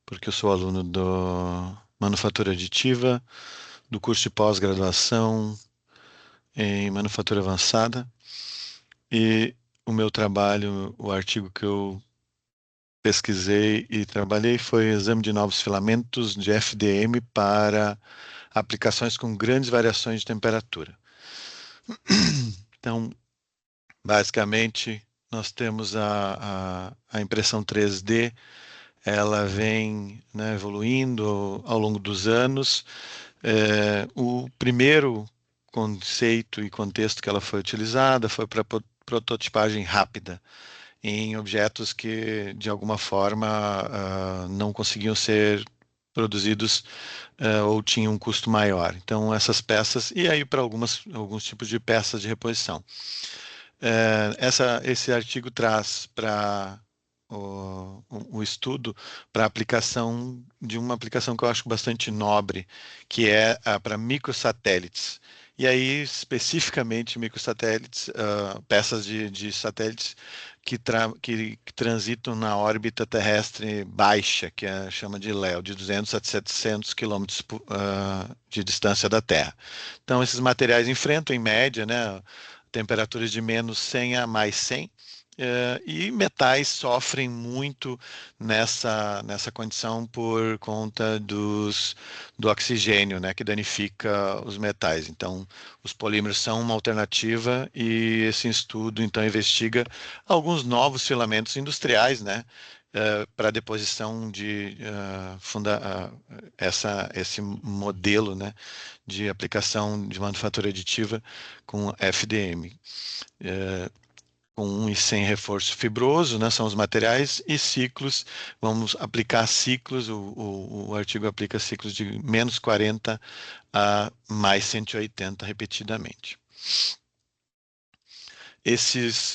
porque eu sou aluno do Manufatura Aditiva, do curso de pós-graduação em Manufatura Avançada, e o meu trabalho, o artigo que eu pesquisei e trabalhei foi exame de novos filamentos de FDM para aplicações com grandes variações de temperatura. Então, basicamente, nós temos a impressão 3D, ela vem, né, evoluindo ao longo dos anos. O primeiro conceito e contexto que ela foi utilizada foi para prototipagem rápida em objetos que, de alguma forma, não conseguiam ser produzidos ou tinham um custo maior. Então, essas peças, e aí para alguns tipos de peças de reposição. Esse artigo traz para o estudo para aplicação de uma aplicação que eu acho bastante nobre, que é para microsatélites. E aí, especificamente, microsatélites, peças de satélites que transitam na órbita terrestre baixa, que chama de LEO, de 200 a 700 quilômetros de distância da Terra. Então, esses materiais enfrentam, em média, né, temperaturas de menos 100 a mais 100, e metais sofrem muito nessa condição por conta do oxigênio, né, que danifica os metais. Então, os polímeros são uma alternativa e esse estudo, então, investiga alguns novos filamentos industriais, né, para deposição de esse modelo, né, de aplicação de manufatura aditiva com FDM. Com 1 e 100 reforço fibroso, né, são os materiais, e ciclos, vamos aplicar ciclos, o artigo aplica ciclos de menos 40 a mais 180 repetidamente.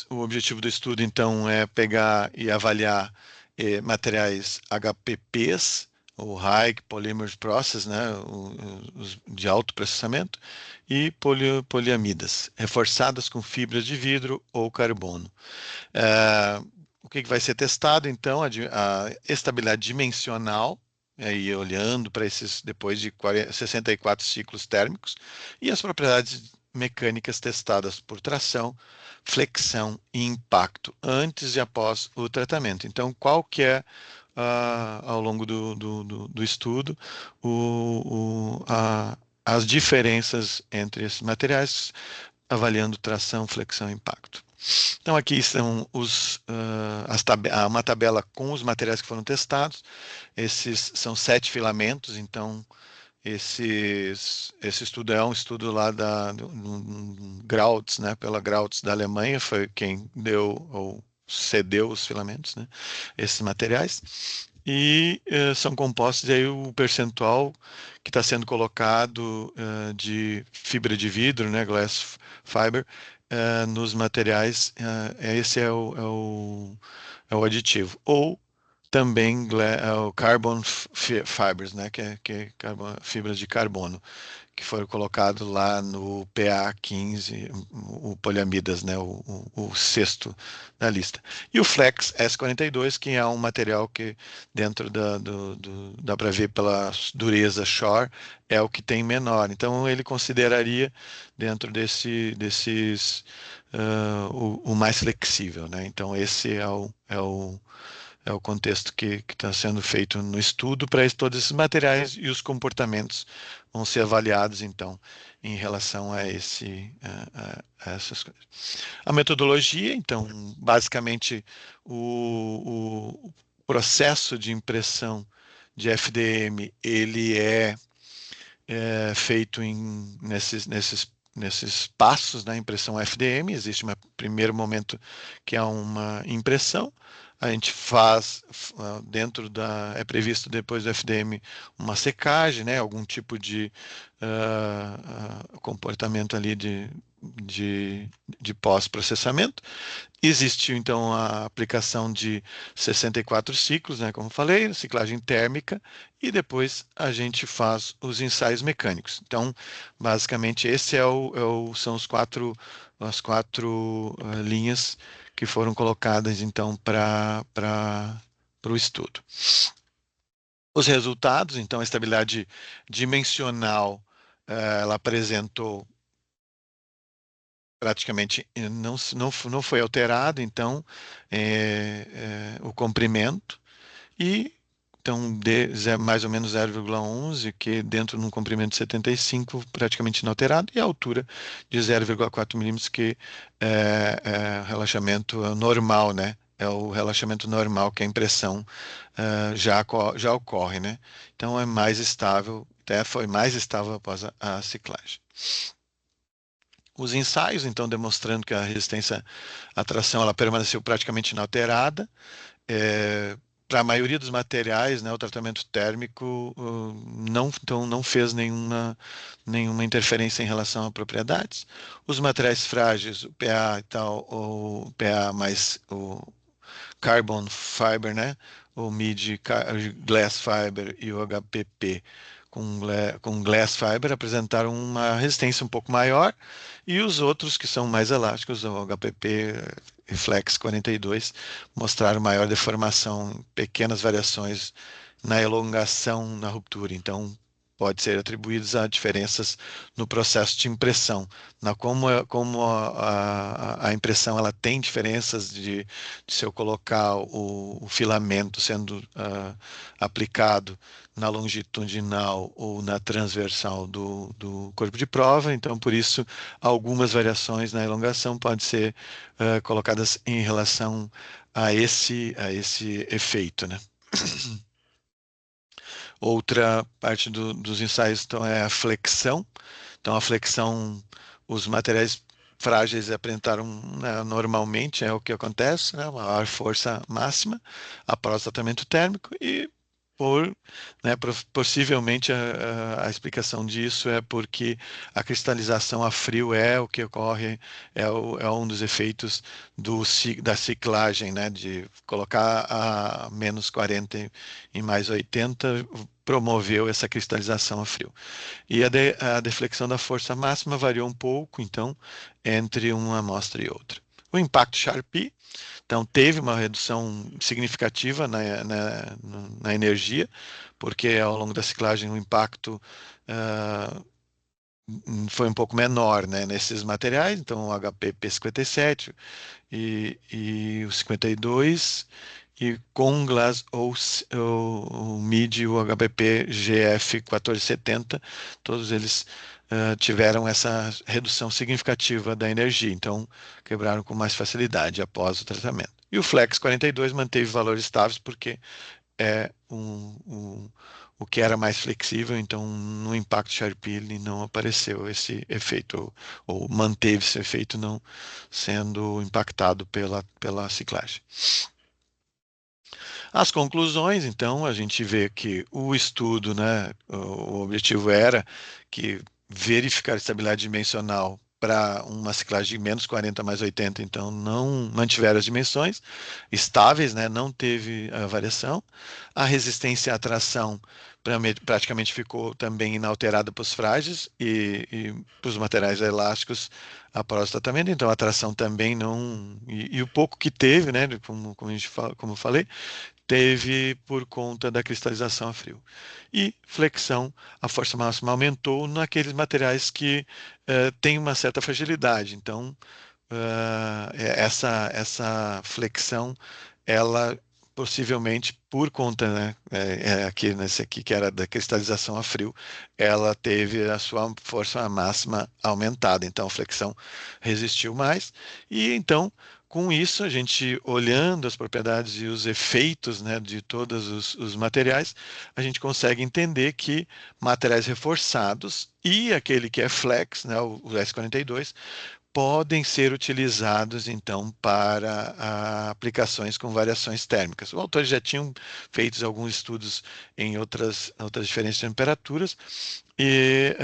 O objetivo do estudo, então, é pegar e avaliar materiais HPPs, ou High Polymer Process, né, os de alto processamento, e poliamidas, reforçadas com fibras de vidro ou carbono. O que vai ser testado, então, a estabilidade dimensional, aí olhando para esses depois de 64 ciclos térmicos, e as propriedades mecânicas testadas por tração, flexão e impacto antes e após o tratamento. Então, qual que é, ao longo do estudo, as diferenças entre esses materiais, avaliando tração, flexão e impacto. Então, aqui são uma tabela com os materiais que foram testados. Esses são 7 filamentos, então esse estudo é um estudo lá do Grautz, né, pela Grautz da Alemanha, foi quem deu ou cedeu os filamentos, né, esses materiais. E são compostos aí o percentual que está sendo colocado de fibra de vidro, né, glass fiber, nos materiais. Esse é o aditivo. Ou também o carbon fibers, né, que é fibras de carbono, que foram colocados lá no PA15, o poliamidas, né, o sexto da lista. E o Flex S42, que é um material que dentro dá para ver pela dureza Shore, é o que tem menor. Então ele consideraria dentro desses o mais flexível, né? Então esse é o contexto que está sendo feito no estudo para todos esses materiais, e os comportamentos vão ser avaliados, então, em relação a essas coisas. A metodologia, então, basicamente, o processo de impressão de FDM, ele é feito nesses passos da impressão FDM. Existe um primeiro momento que é uma impressão. A gente faz é previsto depois do FDM uma secagem, né? Algum tipo de comportamento ali de pós-processamento. Existiu, então, a aplicação de 64 ciclos, né, como falei, ciclagem térmica, e depois a gente faz os ensaios mecânicos. Então, basicamente, esse são as quatro linhas que foram colocadas, então, para o estudo. Os resultados, então, a estabilidade dimensional, ela apresentou praticamente não foi alterado, então, o comprimento e então mais ou menos 0,11, que dentro de um comprimento de 75, praticamente inalterado, e a altura de 0,4 milímetros, que é relaxamento normal, né? É o relaxamento normal que a impressão já ocorre, né? Então é mais estável, até foi mais estável após a ciclagem. Os ensaios, então, demonstrando que a resistência à tração ela permaneceu praticamente inalterada. Para a maioria dos materiais, né, o tratamento térmico então, não fez nenhuma interferência em relação a propriedades. Os materiais frágeis, o PA e tal, o PA mais o carbon fiber, né? O mid glass fiber e o HPP com glass fiber apresentaram uma resistência um pouco maior, e os outros que são mais elásticos, o HPP Reflex 42, mostraram maior deformação, pequenas variações na elongação, na ruptura. Então, pode ser atribuídos a diferenças no processo de impressão, na como a impressão ela tem diferenças de se eu colocar o filamento sendo aplicado na longitudinal ou na transversal do corpo de prova. Então, por isso, algumas variações na elongação podem ser colocadas em relação a esse efeito, né? Outra parte dos ensaios, então, é a flexão. Então, a flexão, os materiais frágeis apresentaram, né, normalmente, é o que acontece, né, uma maior força máxima após o tratamento térmico, e possivelmente a explicação disso é porque a cristalização a frio é o que ocorre, é um dos efeitos da ciclagem, né, de colocar a menos 40 e mais 80 promoveu essa cristalização a frio. E a deflexão da força máxima variou um pouco, então, entre uma amostra e outra. O impacto Sharpie, então, teve uma redução significativa na energia, porque ao longo da ciclagem o impacto ah, foi um pouco menor, né, nesses materiais. Então, o HPP 57 e o 52, e com Glass ou MIDI, o HBP GF 1470, todos eles tiveram essa redução significativa da energia, então quebraram com mais facilidade após o tratamento. E o Flex 42 manteve valores estáveis porque é o que era mais flexível, então no impacto Sharpie ele não apareceu esse efeito, ou manteve esse efeito não sendo impactado pela ciclagem. As conclusões, então, a gente vê que o estudo, né, o objetivo era que verificar a estabilidade dimensional para uma ciclagem de menos 40 mais 80, então não mantiveram as dimensões estáveis, né, não teve variação. A resistência à tração praticamente ficou também inalterada para os frágeis e para os materiais elásticos após o tratamento, então a tração também não. E o pouco que teve, né, como eu falei, teve por conta da cristalização a frio. E flexão, a força máxima aumentou naqueles materiais que têm uma certa fragilidade. Então, essa flexão, ela possivelmente por conta, né, aqui nesse aqui que era da cristalização a frio, ela teve a sua força máxima aumentada, então a flexão resistiu mais, e então com isso a gente olhando as propriedades e os efeitos, né, de todos os materiais, a gente consegue entender que materiais reforçados e aquele que é flex, né, o S42, podem ser utilizados, então, para aplicações com variações térmicas. Os autores já tinham feito alguns estudos em outras diferentes temperaturas e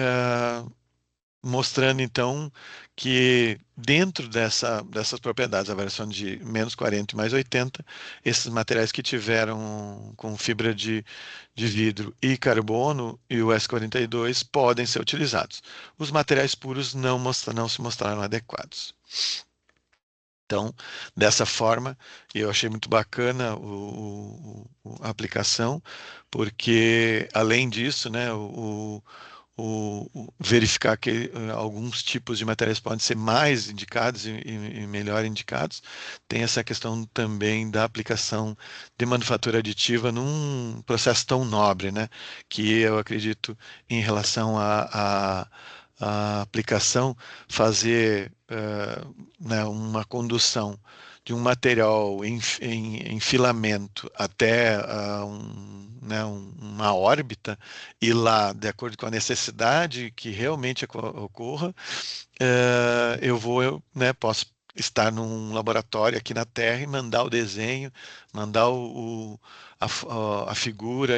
mostrando, então, que dentro dessas propriedades, a variação de menos 40 e mais 80, esses materiais que tiveram com fibra de vidro e carbono e o S42 podem ser utilizados. Os materiais puros não se mostraram adequados. Então, dessa forma, eu achei muito bacana a aplicação, porque além disso, né, verificar que alguns tipos de materiais podem ser mais indicados e melhor indicados, tem essa questão também da aplicação de manufatura aditiva num processo tão nobre, né, que eu acredito em relação à aplicação, fazer né, uma condução de um material em filamento até né, uma órbita, e lá, de acordo com a necessidade que realmente ocorra, né, posso estar num laboratório aqui na Terra e mandar o desenho, mandar a figura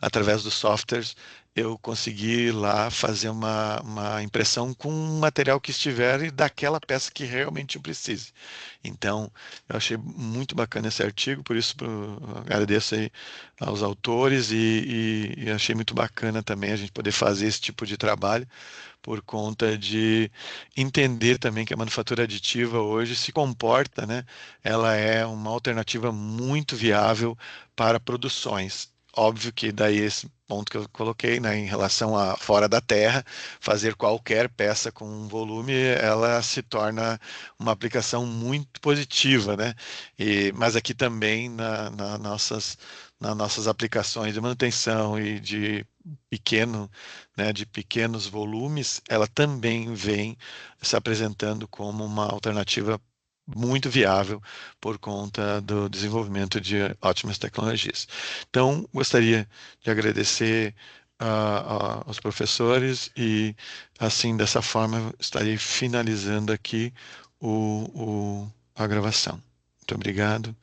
através dos softwares, eu conseguir lá fazer uma impressão com um material que estiver e daquela peça que realmente eu precise. Então, eu achei muito bacana esse artigo, por isso agradeço aí aos autores e achei muito bacana também a gente poder fazer esse tipo de trabalho por conta de entender também que a manufatura aditiva hoje se comporta, né? Ela é uma alternativa muito viável para produções. Óbvio que daí esse ponto que eu coloquei, né, em relação a fora da terra, fazer qualquer peça com um volume, ela se torna uma aplicação muito positiva, né? Mas aqui também nas nossas aplicações de manutenção e de pequeno, né, de pequenos volumes, ela também vem se apresentando como uma alternativa muito viável por conta do desenvolvimento de ótimas tecnologias. Então, gostaria de agradecer aos professores e, assim, dessa forma, estarei finalizando aqui a gravação. Muito obrigado.